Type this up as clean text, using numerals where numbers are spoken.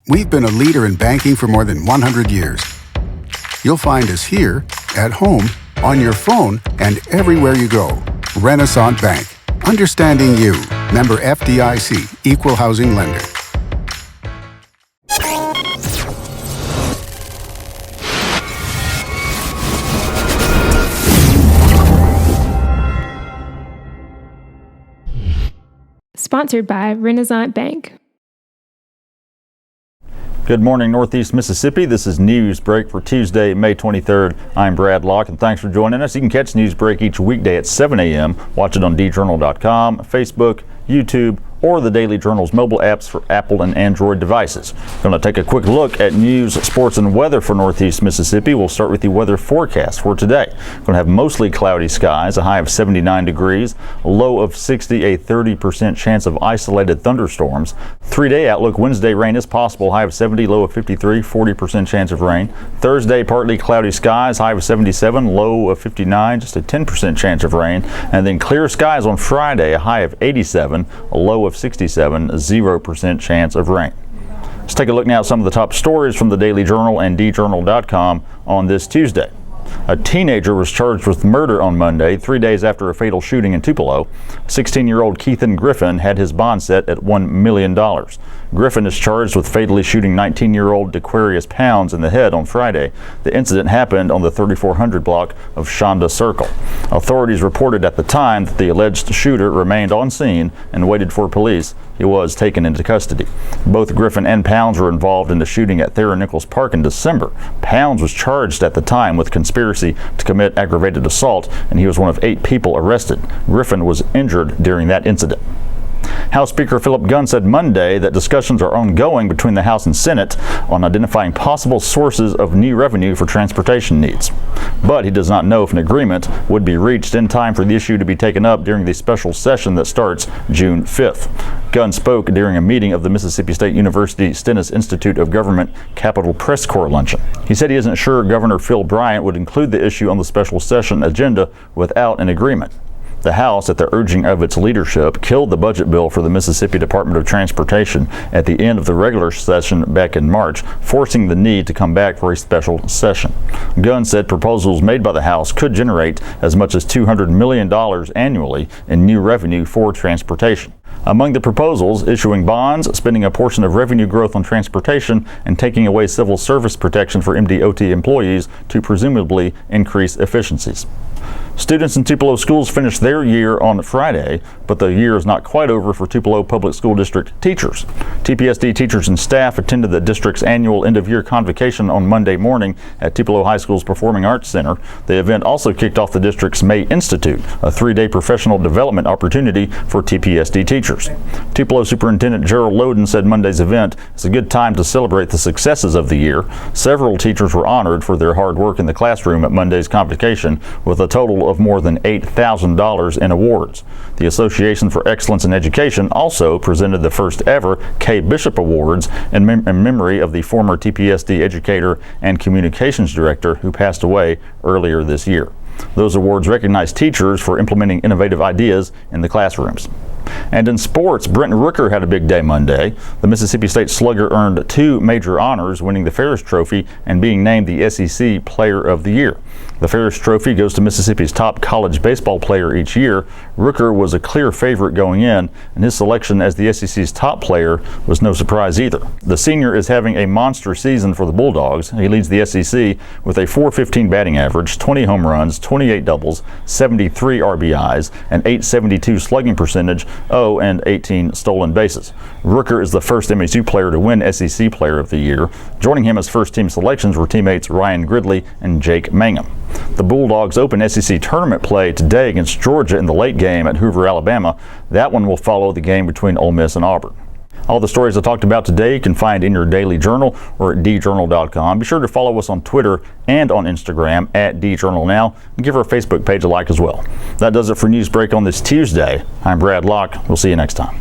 We've been a leader in banking for more than 100 years. You'll find us here, at home, on your phone, and everywhere you go. Renaissance Bank. Understanding you. Member FDIC. Equal housing lender. Sponsored by Renaissance Bank. Good morning, Northeast Mississippi. This is Newsbreak for Tuesday, May 23rd. I'm Brad Locke, and thanks for joining us. You can catch Newsbreak each weekday at 7 a.m. Watch it on djournal.com, Facebook, YouTube, or the Daily Journal's mobile apps for Apple and Android devices. Going to take a quick look at news, sports, and weather for Northeast Mississippi. We'll start with the weather forecast for today. Going to have mostly cloudy skies, a high of 79 degrees, a low of 60, a 30% chance of isolated thunderstorms. 3-day outlook: Wednesday rain is possible, high of 70, low of 53, 40% chance of rain. Thursday, partly cloudy skies, high of 77, low of 59, just a 10% chance of rain. And then clear skies on Friday, a high of 87, a low of 67, 0% chance of rain. Let's take a look now at some of the top stories from the Daily Journal and djournal.com on this Tuesday. A teenager was charged with murder on Monday, 3 days after a fatal shooting in Tupelo. 16-year-old Keithan Griffin had his bond set at $1 million. Griffin is charged with fatally shooting 19-year-old DeQuarius Pounds in the head on Friday. The incident happened on the 3400 block of Shonda Circle. Authorities reported at the time that the alleged shooter remained on scene and waited for police. He was taken into custody. Both Griffin and Pounds were involved in the shooting at Thayer Nichols Park in December. Pounds was charged at the time with conspiracy to commit aggravated assault, and he was one of 8 people arrested. Griffin was injured during that incident. House Speaker Philip Gunn said Monday that discussions are ongoing between the House and Senate on identifying possible sources of new revenue for transportation needs. But he does not know if an agreement would be reached in time for the issue to be taken up during the special session that starts June 5th. Gunn spoke during a meeting of the Mississippi State University Stennis Institute of Government Capitol Press Corps luncheon. He said he isn't sure Governor Phil Bryant would include the issue on the special session agenda without an agreement. The House, at the urging of its leadership, killed the budget bill for the Mississippi Department of Transportation at the end of the regular session back in March, forcing the need to come back for a special session. Gunn said proposals made by the House could generate as much as $200 million annually in new revenue for transportation. Among the proposals, issuing bonds, spending a portion of revenue growth on transportation, and taking away civil service protection for MDOT employees to presumably increase efficiencies. Students in Tupelo schools finished their year on Friday, but the year is not quite over for Tupelo Public School District teachers. TPSD teachers and staff attended the district's annual end-of-year convocation on Monday morning at Tupelo High School's Performing Arts Center. The event also kicked off the district's May Institute, a 3-day professional development opportunity for TPSD teachers. Tupelo Superintendent Gerald Loden said Monday's event is a good time to celebrate the successes of the year. Several teachers were honored for their hard work in the classroom at Monday's convocation, with a total of more than $8,000 in awards. The Association for Excellence in Education also presented the first ever K. Bishop Awards in memory of the former TPSD educator and communications director who passed away earlier this year. Those awards recognize teachers for implementing innovative ideas in the classrooms. And in sports, Brent Rooker had a big day Monday. The Mississippi State slugger earned 2 major honors, winning the Ferris Trophy and being named the SEC Player of the Year. The Ferris Trophy goes to Mississippi's top college baseball player each year. Rooker was a clear favorite going in, and his selection as the SEC's top player was no surprise either. The senior is having a monster season for the Bulldogs. He leads the SEC with a .415 batting average, 20 home runs, 28 doubles, 73 RBIs, an .872 slugging percentage, and 18 stolen bases. Rooker is the first MSU player to win SEC Player of the Year. Joining him as first-team selections were teammates Ryan Gridley and Jake Mangum. The Bulldogs open SEC tournament play today against Georgia in the late game at Hoover, Alabama. That one will follow the game between Ole Miss and Auburn. All the stories I talked about today you can find in your Daily Journal or at djournal.com. Be sure to follow us on Twitter and on Instagram at djournalnow, and give our Facebook page a like as well. That does it for Newsbreak on this Tuesday. I'm Brad Locke. We'll see you next time.